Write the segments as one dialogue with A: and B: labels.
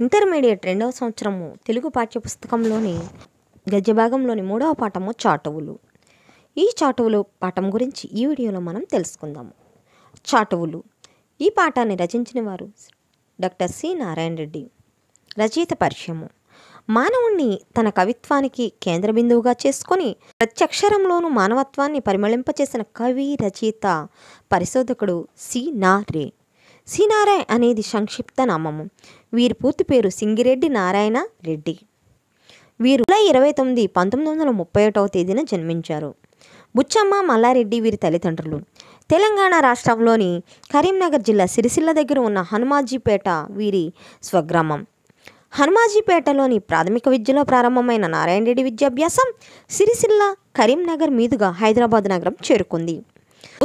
A: Intermediate 2వ సంవత్సరము తెలుగు పాఠ్యపుస్తకంలోని గద్య భాగంలోని 3వ పాఠము చాటువులు. ఈ చాటువులు పాఠం గురించి ఈ వీడియోలో మనం తెలుసుకుందాము. చాటువులు ఈ పాఠాన్ని రచించిన వారు డాక్టర్ సి నారాయణ రెడ్డి. రచయిత పరిచయము. మానవుణ్ణి తన కవిత్వానికి కేంద్ర బిందువుగా చేసుకొని ప్రత్యక్షరంలోనూ మానవత్వాన్ని పరిమళింపచేసిన కవి, రచయిత, పరిశోధకుడు సి నారాయణ అనేది సంక్షిప్త నామము. వీరి పూర్తి పేరు సింగిరెడ్డి నారాయణ రెడ్డి. వీరు జూలై 29, 1931వ తేదీన జన్మించారు. బుచ్చమ్మ, మల్లారెడ్డి వీరి తల్లిదండ్రులు. తెలంగాణ రాష్ట్రంలోని కరీంనగర్ జిల్లా సిరిసిల్ల దగ్గర ఉన్న హనుమాజీపేట వీరి స్వగ్రామం. హనుమాజీపేటలోని ప్రాథమిక విద్యలో ప్రారంభమైన నారాయణ రెడ్డి విద్యాభ్యాసం సిరిసిల్ల, కరీంనగర్ మీదుగా హైదరాబాద్ నగరం చేరుకుంది.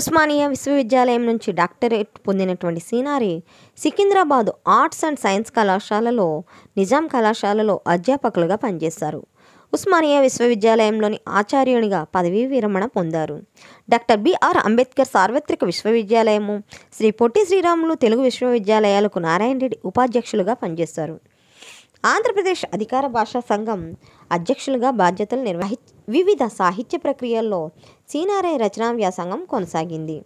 A: ఉస్మానియా విశ్వవిద్యాలయం నుంచి డాక్టరేట్ పొందినటువంటి సీనారి సికింద్రాబాద్ ఆర్ట్స్ అండ్ సైన్స్ కళాశాలలో, నిజాం కళాశాలలో అధ్యాపకులుగా పనిచేశారు. ఉస్మానియా విశ్వవిద్యాలయంలోని ఆచార్యునిగా పదవీ విరమణ పొందారు. డాక్టర్ బిఆర్ అంబేద్కర్ సార్వత్రిక విశ్వవిద్యాలయము, శ్రీ పొట్టి శ్రీరాములు తెలుగు విశ్వవిద్యాలయాలకు నారాయణ రెడ్డి ఉపాధ్యక్షులుగా పనిచేశారు. ఆంధ్రప్రదేశ్ అధికార భాషా సంఘం అధ్యక్షులుగా బాధ్యతలు వివిధ సాహిత్య ప్రక్రియల్లో సీనారాయణ రచనా వ్యాసంగం కొనసాగింది.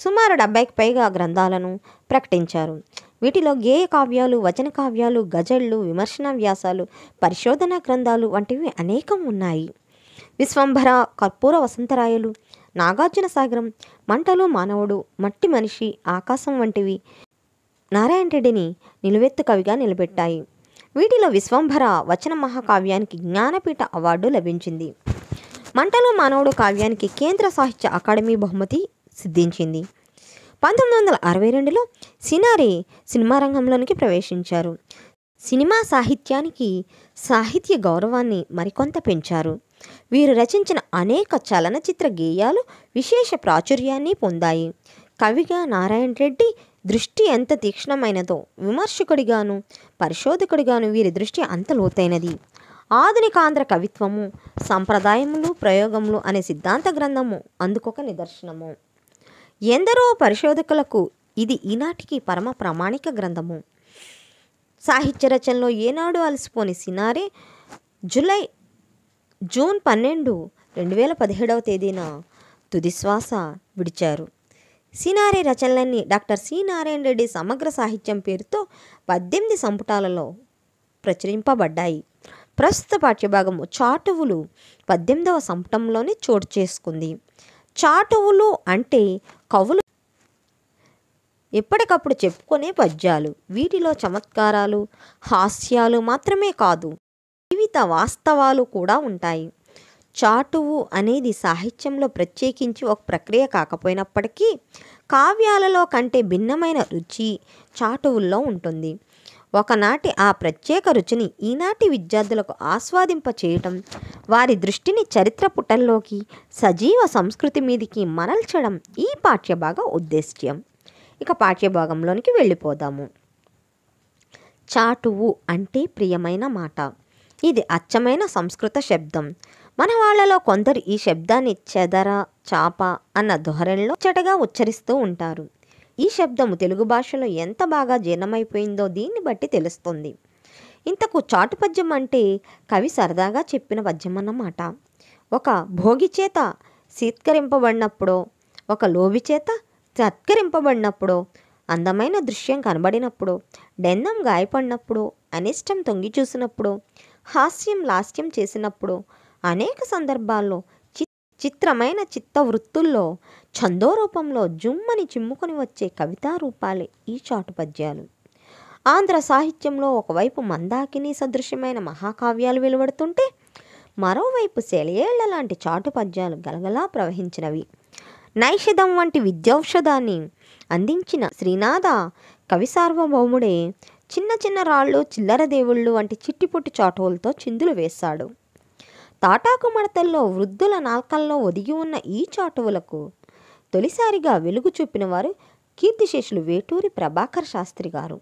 A: సుమారు 70కి పైగా గ్రంథాలను ప్రకటించారు. వీటిలో గేయ కావ్యాలు, వచన కావ్యాలు, గజళ్ళు, విమర్శన వ్యాసాలు, పరిశోధనా గ్రంథాలు వంటివి అనేకం ఉన్నాయి. విశ్వంభర, కర్పూర వసంతరాయలు, నాగార్జున సాగరం, మంటలు మానవుడు, మట్టి మనిషి, ఆకాశం వంటివి నారాయణ రెడ్డిని నిలువెత్తు కవిగా నిలబెట్టాయి. వీటిలో విశ్వంభర వచన మహాకావ్యానికి జ్ఞానపీఠ అవార్డు లభించింది. మంటలు మానవుడు కావ్యానికి కేంద్ర సాహిత్య అకాడమీ బహుమతి సిద్ధించింది. 1962లో సినారి సినిమా రంగంలోనికి ప్రవేశించారు. సినిమా సాహిత్యానికి సాహిత్య గౌరవాన్ని మరికొంత పెంచారు. వీరు రచించిన అనేక చలనచిత్ర గేయాలు విశేష ప్రాచుర్యాన్ని పొందాయి. కవిగా నారాయణ రెడ్డి దృష్టి ఎంత తీక్ష్ణమైనదో విమర్శకుడిగాను, పరిశోధకుడిగాను వీరి దృష్టి అంత లోతైనది. ఆధునిక ఆంధ్ర కవిత్వము, సంప్రదాయములు, ప్రయోగములు అనే సిద్ధాంత గ్రంథము అందుకొక నిదర్శనము. ఎందరో పరిశోధకులకు ఇది ఈనాటికి పరమ ప్రామాణిక గ్రంథము. సాహిత్య రచనలో ఏనాడు అలసిపోని సినారే జూన్ 12, 2017వ తేదీన తుదిశ్వాస విడిచారు. సినారే రచనలన్నీ డాక్టర్ సి నారాయణ రెడ్డి సమగ్ర సాహిత్యం పేరుతో 18 సంపుటాలలో ప్రచురింపబడ్డాయి. ప్రస్తుత పాఠ్యభాగము చాటువులు 18వ సంపుటంలోనే చోటు చేసుకుంది. చాటువులు అంటే కవులు ఎప్పటికప్పుడు చెప్పుకునే పద్యాలు. వీటిలో చమత్కారాలు, హాస్యాలు మాత్రమే కాదు, జీవిత వాస్తవాలు కూడా ఉంటాయి. చాటువు అనేది సాహిత్యంలో ప్రత్యేకించి ఒక ప్రక్రియ కాకపోయినప్పటికీ కావ్యాలలో కంటే భిన్నమైన రుచి చాటువుల్లో ఉంటుంది. ఒకనాటి ఆ ప్రత్యేక రుచిని ఈనాటి విద్యార్థులకు ఆస్వాదింప చేయటం, వారి దృష్టిని చరిత్ర పుటల్లోకి, సజీవ సంస్కృతి మీదికి మరల్చడం ఈ పాఠ్యభాగ ఉద్దేశ్యం. ఇక పాఠ్యభాగంలోనికి వెళ్ళిపోదాము. చాటువు అంటే ప్రియమైన మాట. ఇది అచ్చమైన సంస్కృత శబ్దం. మన వాళ్లలో కొందరు ఈ శబ్దాన్ని చెదర, చాప అన్న ధోరణిలో చెటగా ఉచ్చరిస్తూ ఉంటారు. ఈ శబ్దము తెలుగు భాషలో ఎంత బాగా జీర్ణమైపోయిందో దీన్ని బట్టి తెలుస్తుంది. ఇంతకు చాటు పద్యం అంటే కవి సరదాగా చెప్పిన పద్యం అన్నమాట. ఒక భోగి చేత సీత్కరింపబడినప్పుడో, ఒక లోబి చేత సత్కరింపబడినప్పుడో, అందమైన దృశ్యం కనబడినప్పుడు, డెన్నం గాయపడినప్పుడు, అనిష్టం తొంగి చూసినప్పుడు, హాస్యం లాస్యం చేసినప్పుడు, అనేక సందర్భాల్లో చిత్రమైన చిత్తవృత్తుల్లో ఛందోరూపంలో జుమ్మని చిమ్ముకొని వచ్చే కవితా రూపాలే ఈ చాటు పద్యాలు. ఆంధ్ర సాహిత్యంలో ఒకవైపు మందాకిని సదృశ్యమైన మహాకావ్యాలు వెలువడుతుంటే, మరోవైపు సెలయేళ్ల లాంటి చాటు పద్యాలు గలగలా ప్రవహించినవి. నైషధం వంటి విద్యౌషధాన్ని అందించిన శ్రీనాథ కవి సార్వభౌముడే చిన్న చిన్న రాళ్ళు, చిల్లర దేవుళ్ళు వంటి చిట్టిపుట్టి చాటువులతో చిందులు వేశాడు. తాటాకు మడతల్లో వృద్ధుల నాల్కల్లో ఒదిగి ఉన్న ఈ చాటువులకు తొలిసారిగా వెలుగు చూపిన వారు కీర్తిశేషులు వేటూరి ప్రభాకర్ శాస్త్రి గారు.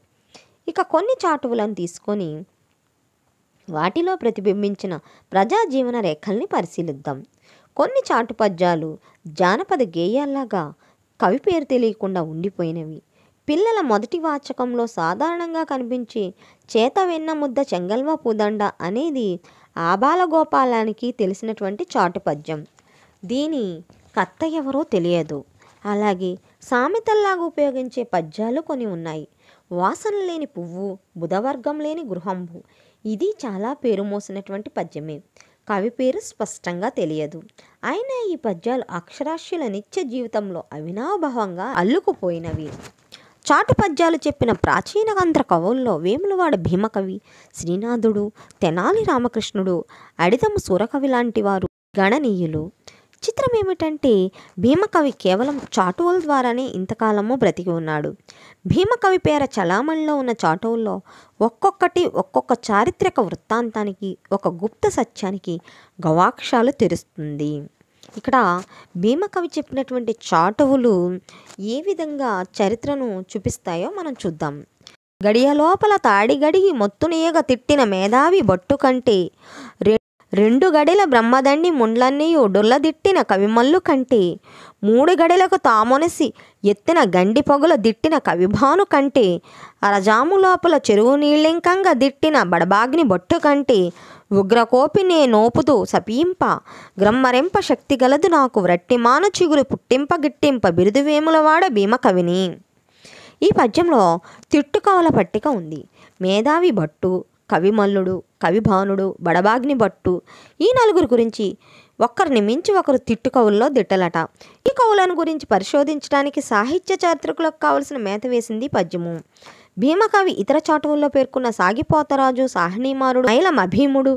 A: ఇక కొన్ని చాటువులను తీసుకొని వాటిలో ప్రతిబింబించిన ప్రజా జీవన రేఖల్ని పరిశీలిద్దాం. కొన్ని చాటు పద్యాలు జానపద గేయాల్లాగా కవి పేరు తెలియకుండా ఉండిపోయినవి. పిల్లల మొదటి వాచకంలో సాధారణంగా కనిపించే చేత వెన్న ముద్ద చెంగల్వ పూదండ అనేది ఆబాలగోపాలానికి తెలిసినటువంటి చాటు పద్యం. దీని కర్త ఎవరో తెలియదు. అలాగే సామెతల్లాగా ఉపయోగించే పద్యాలు కొన్ని ఉన్నాయి. వాసన లేని పువ్వు, బుధవర్గం లేని గృహంబు, ఇది చాలా పేరు మోసినటువంటి పద్యమే. కవి పేరు స్పష్టంగా తెలియదు. అయినా ఈ పద్యాలు అక్షరాస్యుల నిత్య జీవితంలో అవినాభావంగా అల్లుకుపోయినవి. చాటు పద్యాలు చెప్పిన ప్రాచీన ఆంధ్ర కవుల్లో వేములవాడ భీమకవి, శ్రీనాథుడు, తెనాలి రామకృష్ణుడు, అడిదము సూరకవి లాంటి వారు గణనీయులు. చిత్రం ఏమిటంటే భీమకవి కేవలం చాటువుల ద్వారానే ఇంతకాలము బ్రతికి ఉన్నాడు. భీమకవి పేర చలామణిలో ఉన్న చాటువుల్లో ఒక్కొక్కటి ఒక్కొక్క చారిత్రక వృత్తాంతానికి, ఒక గుప్త సత్యానికి గవాక్షాలు తెరుస్తుంది. ఇక్కడ భీమకవి చెప్పినటువంటి చాటువులు ఏ విధంగా చరిత్రను చూపిస్తాయో మనం చూద్దాం. గడియ లోపల తాడి గడిగి మొత్తునేయగ తిట్టిన మేధావి బొట్టు కంటే, రెండు గడిల బ్రహ్మదండి ముండ్లన్నీయు డొల్లదిట్టిన కవిమల్లు కంటే, మూడు గడిలకు తామొనసి ఎత్తిన గండి పొగల దిట్టిన కవిభాను కంటే, అరజాము లోపల చెరువు నీళ్ళెంకంగా దిట్టిన బడబాగ్ని బొట్టు కంటే, ఉగ్రకోపి నే నోపుతూ సపీంప గ్రమ్మరెంప శక్తి గలదు నాకు వ్రట్టిమాను చిగురు పుట్టింప గిట్టింప బిరుదువేములవాడ భీమకవిని. ఈ పద్యంలో తిట్టుకవుల పట్టిక ఉంది. మేధావి భట్టు, కవిమల్లుడు, కవిభానుడు, బడబాగ్ని భట్టు, ఈ నలుగురు గురించి ఒక్కరిని మించి ఒకరు తిట్టుకవుల్లో దిట్టలట. ఈ కవులను గురించి పరిశోధించడానికి సాహిత్య చారిత్రకులకు కావలసిన మేత వేసింది పద్యము. భీమకవి ఇతర చాటువుల్లో పేర్కొన్న సాగిపోతరాజు, సాహనీమారుడు, మైలం అభీముడు,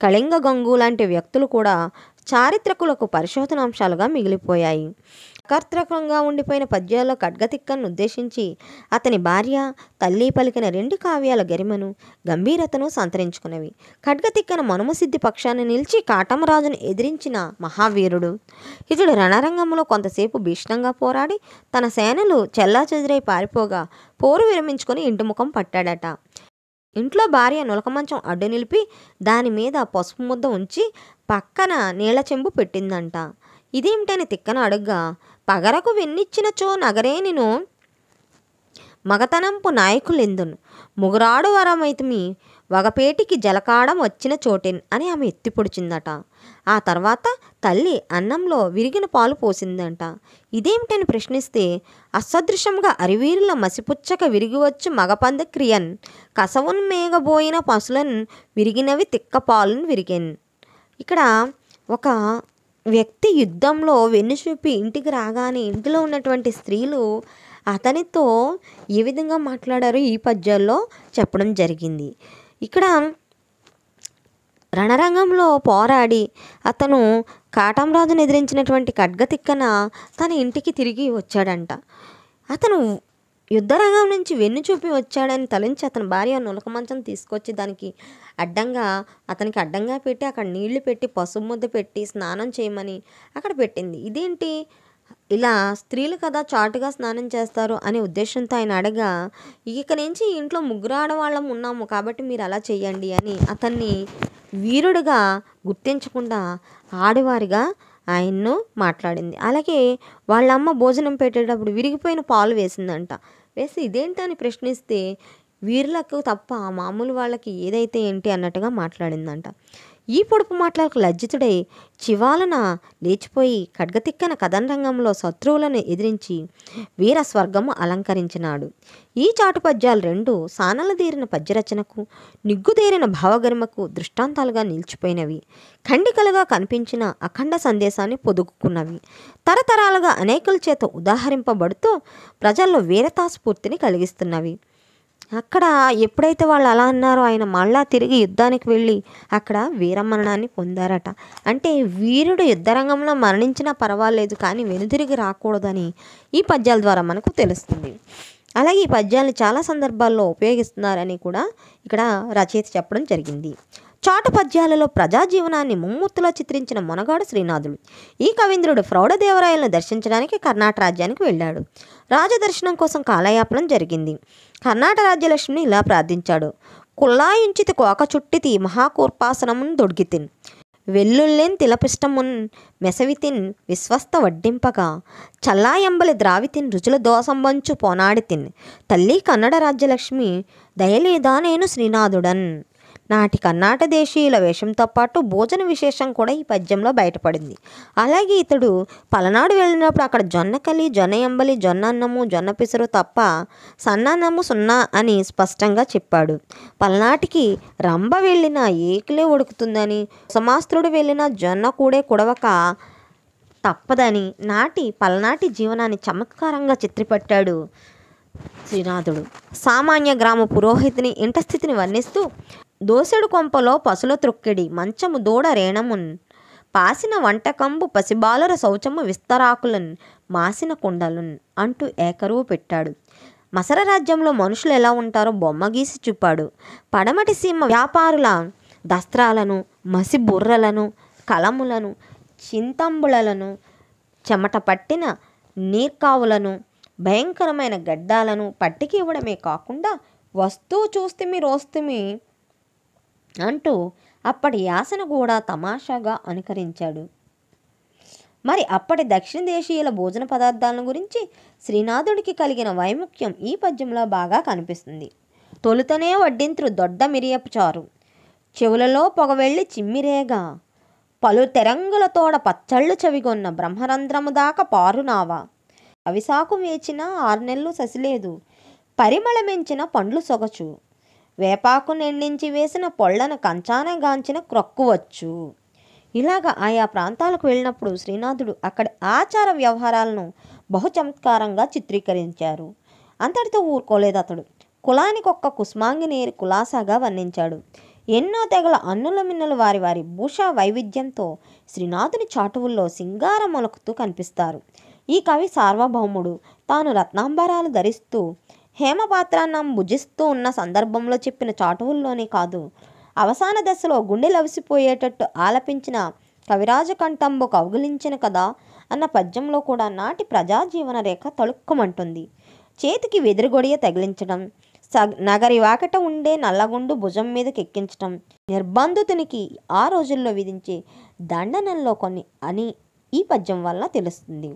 A: కళింగ గంగు లాంటి వ్యక్తులు కూడా చారిత్రకులకు పరిశోధనాంశాలుగా మిగిలిపోయాయి. కర్తృకంగా ఉండిపోయిన పద్యాల్లో ఖడ్గతిక్కను ఉద్దేశించి అతని భార్య, తల్లి పలికిన రెండు కావ్యాల గరిమను, గంభీరతను సంతరించుకున్నవి. ఖడ్గతిక్కన మనుమసిద్ధి పక్షాన్ని నిలిచి కాటమరాజును ఎదిరించిన మహావీరుడు. ఇతడు రణరంగంలో కొంతసేపు భీషణంగా పోరాడి తన సేనలు చెల్లాచెదురై పారిపోగా పోరు విరమించుకొని ఇంటి ముఖం పట్టాడట. ఇంట్లో భార్య నులకమంచం అడ్డు నిలిపి దాని మీద పసుపు ముద్ద ఉంచి పక్కన నీళ్ల చెంబు పెట్టిందంట. ఇదేమిటని తిక్కన అడుగ్గా, పగరకు వెన్నిచ్చినచో నగరేనిను మగతనంపు నాయకులెందును ముగురాడు వరమైతిమి వగపేటికి జలకాడం వచ్చిన చోటెన్ అని ఆమె ఎత్తిపొడిచిందట. ఆ తర్వాత తల్లి అన్నంలో విరిగిన పాలు పోసిందంట. ఇదేమిటని ప్రశ్నిస్తే, అసదృశంగా అరివీరుల మసిపుచ్చక విరిగివచ్చు మగపంద క్రియన్ కసవున్ మేఘబోయిన పసులన్ విరిగినవి తిక్క పాలున్ విరిగెన్. ఇక్కడ ఒక వ్యక్తి యుద్ధంలో వెన్నుచూపి ఇంటికి రాగానే ఇంటిలో ఉన్నటువంటి స్త్రీలు అతనితో ఏ విధంగా మాట్లాడారో ఈ పద్యాల్లో చెప్పడం జరిగింది. ఇక్కడ రణరంగంలో పోరాడి అతను కాటమరాజును ఎదిరించినటువంటి ఖడ్గతిక్కన తన ఇంటికి తిరిగి వచ్చాడంట. అతను యుద్ధరంగం నుంచి వెన్ను చూపి వచ్చాడని తలంచి అతని భార్య నులకమంచం తీసుకొచ్చి దానికి అతనికి అడ్డంగా పెట్టి అక్కడ నీళ్లు పెట్టి పసుపు ముద్ద పెట్టి స్నానం చేయమని అక్కడ పెట్టింది. ఇదేంటి ఇలా స్త్రీలు కదా చాటుగా స్నానం చేస్తారు అనే ఉద్దేశంతో ఆయన అడగా, ఇక నుంచి ఇంట్లో ముగ్గురు ఆడవాళ్ళం ఉన్నాము కాబట్టి మీరు అలా చేయండి అని అతన్ని వీరుడుగా గుర్తించకుండా ఆడవారిగా ఆయన్ను మాట్లాడింది. అలాగే వాళ్ళ అమ్మ భోజనం పెట్టేటప్పుడు విరిగిపోయిన పాలు వేసిందంట. వేసి ఇదేంటని ప్రశ్నిస్తే వీరులకు తప్ప మామూలు వాళ్ళకి ఏదైతే ఏంటి అన్నట్టుగా మాట్లాడిందంట. ఈ పొడుపు మాటలకు లజ్జితుడై చివాలన లేచిపోయి ఖడ్గతిక్కన కథనరంగంలో శత్రువులను ఎదిరించి వీర స్వర్గము అలంకరించినాడు. ఈ చాటు పద్యాలు రెండు సానలదేరిన పద్యరచనకు, నిగ్గుదేరిన భావగరిమకు దృష్టాంతాలుగా నిలిచిపోయినవి. ఖండికలుగా కనిపించిన అఖండ సందేశాన్ని పొదుగుకున్నవి. తరతరాలుగా అనేకుల చేత ఉదాహరింపబడుతూ ప్రజల్లో వీరతాస్ఫూర్తిని కలిగిస్తున్నవి. అక్కడ ఎప్పుడైతే వాళ్ళు అలా అన్నారో ఆయన మళ్ళా తిరిగి యుద్ధానికి వెళ్ళి అక్కడ వీరమరణాన్ని పొందారట. అంటే వీరుడు యుద్ధరంగంలో మరణించినా పర్వాలేదు కానీ వెనుతిరిగి రాకూడదని ఈ పద్యాల ద్వారా మనకు తెలుస్తుంది. అలాగే ఈ పద్యాలను చాలా సందర్భాల్లో ఉపయోగిస్తున్నారని కూడా ఇక్కడ రచయిత చెప్పడం జరిగింది. చాటు పద్యాలలో ప్రజాజీవనాన్ని ముమ్మూర్తులో చిత్రించిన మొనగాడు శ్రీనాథుడు. ఈ కవీంద్రుడు ప్రౌఢదేవరాయలను దర్శించడానికి కర్ణాటక రాజ్యానికి వెళ్ళాడు. రాజదర్శనం కోసం కాలయాపనం జరిగింది. కర్ణాటక రాజ్యలక్ష్మిని ఇలా ప్రార్థించాడు: కుల్లాయించితి కోక చుట్టితి మహాకూర్పాసనమును దొడ్గితిన్. వెల్లుల్లెన్ తిలపిష్టమున్ మెసవితిన్ విశ్వస్త వడ్డింపగా చల్లాయంబలి ద్రావితిన్ రుచుల దోసంబంచు పోనాడితిన్ తల్లి కన్నడ రాజ్యలక్ష్మి దయలేదా నేను శ్రీనాథుడన్. నాటి కర్ణాట దేశీయుల వేషంతో పాటు భోజన విశేషం కూడా ఈ పద్యంలో బయటపడింది. అలాగే ఇతడు పలనాడు వెళ్ళినప్పుడు అక్కడ జొన్నకలి, జొన్న ఎంబలి, జొన్న అన్నము, జొన్న పిసరు తప్ప సన్నన్నము సున్నా అని స్పష్టంగా చెప్పాడు. పలనాటికి రంభ వెళ్ళిన ఏకిలే ఉడుకుతుందని, సమాస్త్రుడు వెళ్ళిన జొన్న కూడే కుడవక తప్పదని పలనాటి జీవనాన్ని చమత్కారంగా చిత్రపట్టాడు శ్రీనాథుడు. సామాన్య గ్రామ పురోహితుని ఇంటస్థితిని వర్ణిస్తూ దోసెడు కొంపలో పసుల త్రొక్కెడి మంచము దూడ రేణమున్ పాసిన వంటకంబు పసిబాలుర శౌచము విస్తరాకులన్ మాసిన కుండలున్ అంటూ ఏకరువు పెట్టాడు. మసర రాజ్యంలో మనుషులు ఎలా ఉంటారో బొమ్మ గీసి చూపాడు. పడమటి సీమ వ్యాపారుల దస్త్రాలను, మసి బుర్రలను, కలములను, చింతంబులను, చెమట పట్టిన నీర్కావులను, భయంకరమైన గడ్డాలను పట్టికి ఇవ్వడమే కాకుండా వస్తువు చూస్తిమి రోస్తిమి అంటూ అప్పటి యాసను కూడా తమాషాగా అనుకరించాడు. మరి అప్పటి దక్షిణ దేశీయుల భోజన పదార్థాలను గురించి శ్రీనాథుడికి కలిగిన వైముఖ్యం ఈ పద్యంలో బాగా కనిపిస్తుంది. తొలుతనే వడ్డింతురు దొడ్డ మిరియపు చారు, చెవులలో పొగవెళ్ళి చిమ్మిరేగా, పలు తెరంగుల తోడ పచ్చళ్ళు చవిగొన్న బ్రహ్మరంధ్రము దాకా పారునావా, అవిసాకు వేచిన 6 నెలలు ససిలేదు, పరిమళమెంచిన పండ్లు సొగచు, వేపాకు నిండించి వేసిన పొళ్లను కంచానగాంచిన క్రొక్కువచ్చు. ఇలాగ ఆయా ప్రాంతాలకు వెళ్ళినప్పుడు శ్రీనాథుడు అక్కడి ఆచార వ్యవహారాలను బహు చమత్కారంగా చిత్రీకరించారు. అంతటితో ఊరుకోలేదు అతడు. కులానికొక్క కుస్మాంగినేరి కులాసాగా వర్ణించాడు. ఎన్నో తెగల అన్నుల మిన్నులు వారి వారి భూషా వైవిధ్యంతో శ్రీనాథుని చాటువుల్లో సింగారమొలకుతూ కనిపిస్తారు. ఈ కవి సార్వభౌముడు తాను రత్నాంబరాలు ధరిస్తూ హేమపాత్రాన్నం భుజిస్తూ ఉన్న సందర్భంలో చెప్పిన చాటువుల్లోనే కాదు, అవసాన దశలో గుండె లవిసిపోయేటట్టు ఆలపించిన కవిరాజ కంఠంబు కౌగిలించిన కదా అన్న పద్యంలో కూడా నాటి ప్రజాజీవన రేఖ తళుక్కుమంటుంది. చేతికి వెదిరిగొడియ తగిలించడం, నగరి వాకట ఉండే నల్లగుండు భుజం మీదకి ఎక్కించడం నిర్బంధితునికి ఆ రోజుల్లో విధించే దండనల్లో కొన్ని అని ఈ పద్యం వల్ల తెలుస్తుంది.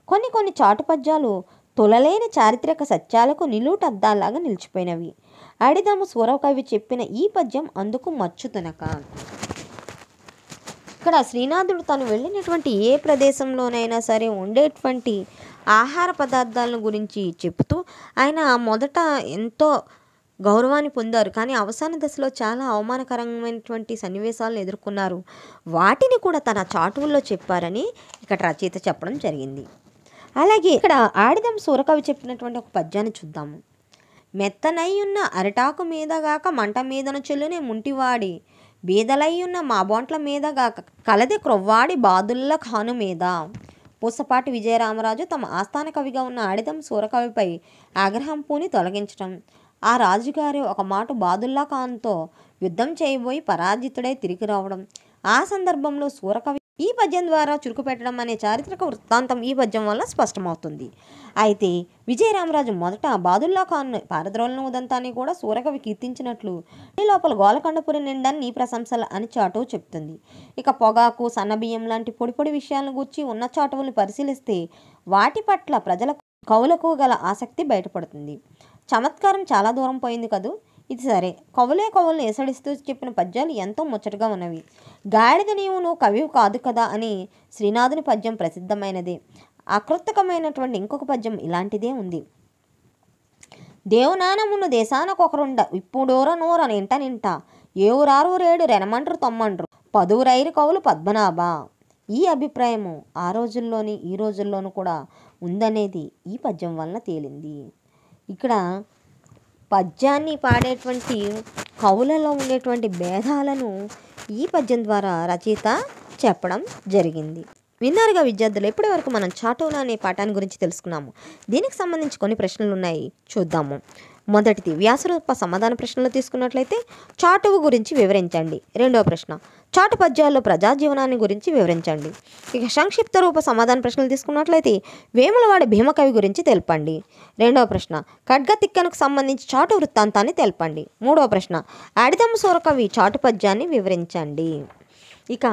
A: కొన్ని చాటు పద్యాలు తొలలేని చారిత్రక సత్యాలకు నిలువుటద్దాల్లాగా నిలిచిపోయినవి. అడిదము సూరకవి చెప్పిన ఈ పద్యం అందుకు మచ్చుతునక. ఇక్కడ శ్రీనాథుడు తను వెళ్ళినటువంటి ఏ ప్రదేశంలోనైనా సరే ఉండేటువంటి ఆహార పదార్థాలను గురించి చెబుతూ ఆయన మొదట ఎంతో గౌరవాన్ని పొందారు, కానీ అవసాన దశలో చాలా అవమానకరమైనటువంటి సన్నివేశాలను ఎదుర్కొన్నారు. వాటిని కూడా తన చాటువుల్లో చెప్పారని ఇక్కడ రచయిత చెప్పడం జరిగింది. అలాగే ఇక్కడ ఆడిదం సూరకవి చెప్పినటువంటి ఒక పద్యాన్ని చూద్దాము. మెత్తనయ్యున్న అరిటాకు మీదగాక మంట మీదన చెల్లునే ముంటివాడి, బీదలయ్యున్న మా బొంట్ల మీదగాక కలది క్రొవ్వాడి బాదుల్ల ఖాను మీద. పూసపాటి విజయరామరాజు తమ ఆస్థాన కవిగా ఉన్న ఆడిదం సూరకవిపై ఆగ్రహం పూని తొలగించడం, ఆ రాజుగారి ఒక మాట బాదుల్లా ఖాన్తో యుద్ధం చేయబోయి పరాజితుడై తిరిగి రావడం, ఆ సందర్భంలో సూరకవి ఈ పద్యం ద్వారా చురుకు పెట్టడం అనే చారిత్రక వృత్తాంతం ఈ పద్యం వల్ల స్పష్టమవుతుంది. అయితే విజయరామరాజు మొదట బాదుల్లా ఖాన్ పారద్రోలన ఉదంతాన్ని కూడా సూరకవి కీర్తించినట్లు లోపల గోలకొండపురి నిండా నీ ప్రశంసలు అని చాటువు చెప్తుంది. ఇక పొగాకు, సన్నబియ్యం లాంటి పొడి విషయాలను గూర్చి ఉన్న చాటువులను పరిశీలిస్తే వాటి పట్ల ప్రజలకు కవులకు గల ఆసక్తి బయటపడుతుంది. చమత్కారం చాలా దూరం పోయింది కదూ. ఇది సరే, కవులను ఎసడిస్తూ చెప్పిన పద్యాలు ఎంతో ముచ్చటగా ఉన్నవి. గాడిద నువ్వు కవివు కాదు కదా అని శ్రీనాథుని పద్యం ప్రసిద్ధమైనదే. ఆకృతకమైనటువంటి ఇంకొక పద్యం ఇలాంటిదే ఉంది. దేవునానమును దేశానకొకరుండ ఇప్పుడోర నోర నింట ఏవురారు రేడు రెనమండ్రు తొమ్మండ్రు పదువురైరు కవులు పద్మనాభ. ఈ అభిప్రాయము ఆ రోజుల్లోని ఈ రోజుల్లోనూ కూడా ఉందనేది ఈ పద్యం వలన తేలింది. ఇక్కడ పద్యాన్ని పాడేటువంటి కవులలో ఉండేటువంటి భేదాలను ఈ పద్యం ద్వారా రచయిత చెప్పడం జరిగింది. విన్నారుగా విద్యార్థులు, ఇప్పటి వరకు మనం చాటువులు అనే పాఠాన్ని గురించి తెలుసుకున్నాము. దీనికి సంబంధించి కొన్ని ప్రశ్నలు ఉన్నాయి, చూద్దాము. మొదటిది వ్యాసరూప సమాధాన ప్రశ్నలు తీసుకున్నట్లయితే చాటువు గురించి వివరించండి. రెండవ ప్రశ్న చాటు పద్యాల్లో ప్రజాజీవనాన్ని గురించి వివరించండి. ఇక సంక్షిప్త రూప సమాధాన ప్రశ్నలు తీసుకున్నట్లయితే వేములవాడి భీమకవి గురించి తెలపండి. రెండవ ప్రశ్న ఖడ్గతిక్కనకు సంబంధించి చాటు వృత్తాంతాన్ని తెలపండి. మూడవ ప్రశ్న ఆడిదమ్మ సూరకవి చాటు పద్యాన్ని వివరించండి. ఇక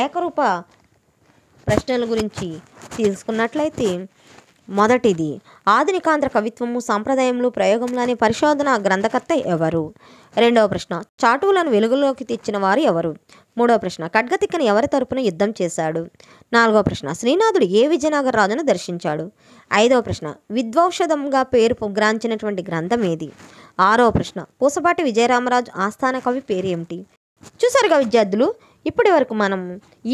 A: ఏకరూప ప్రశ్నల గురించి తెలుసుకున్నట్లయితే మొదటిది, ఆధునికాంధ్ర కవిత్వము సాంప్రదాయములు ప్రయోగములు అనే పరిశోధన గ్రంథకర్త ఎవరు? రెండవ ప్రశ్న, చాటువులను వెలుగులోకి తెచ్చిన వారు ఎవరు? మూడవ ప్రశ్న, ఖడ్గతిక్కని ఎవరి తరపున యుద్ధం చేశాడు? నాలుగవ ప్రశ్న, శ్రీనాథుడు ఏ విజయనగర రాజును దర్శించాడు? ఐదవ ప్రశ్న, విద్వౌషధంగా పేరు గ్రాంచినటువంటి గ్రంథం ఏది? ఆరవ ప్రశ్న, పూసపాటి విజయరామరాజు ఆస్థాన కవి పేరు ఏమిటి? చూసారుగా విద్యార్థులు, ఇప్పటి వరకు మనం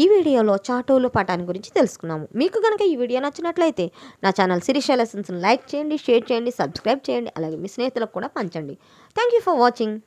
A: ఈ వీడియోలో చాటువులు పాఠాన్ని గురించి తెలుసుకున్నాము. మీకు కనుక ఈ వీడియో నచ్చినట్లయితే నా ఛానల్ శిరీష లెసన్స్ని లైక్ చేయండి, షేర్ చేయండి, సబ్స్క్రైబ్ చేయండి, అలాగే మీ స్నేహితులకు కూడా పంచండి. Thank you for watching.